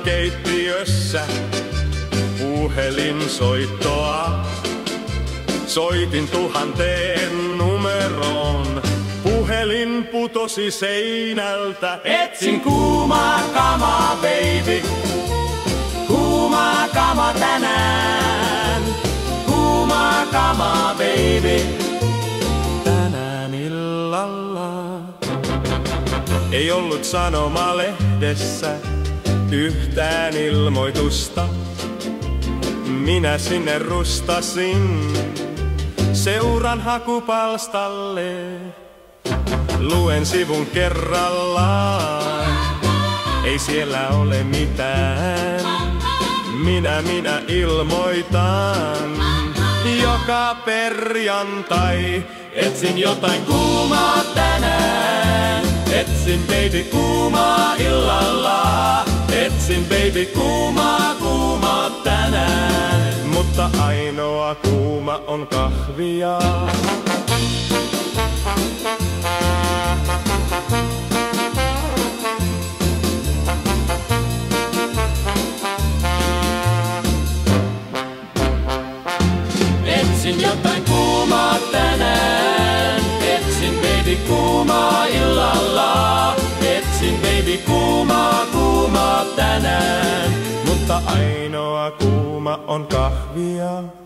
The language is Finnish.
keittiössä puhelinsoittoa. Soitin 1000 numeroon, puhelin putosi seinältä. Etsin kuumaa kamaa, baby, kuumaa kamaa tänään. Kuumaa kamaa, baby, tänään illalla. Ei ollut sanomalehdessä yhtään ilmoitusta. Minä sinne rustasin seuran hakupalstalle. Luen sivun kerrallaan, ei siellä ole mitään. Minä ilmoitan joka perjantai. Etsin jotain kuumaa tänään. Etsin baby kuumaa illalla. Etsin baby kuumaa tänään. Mutta ainoa kuuma on kahvia. Etsin jotain kuumaa tänään. Etsin baby kuumaa illalla. Etsin baby kuumaa tänään. Mutta ainoa kuuma on kahvia.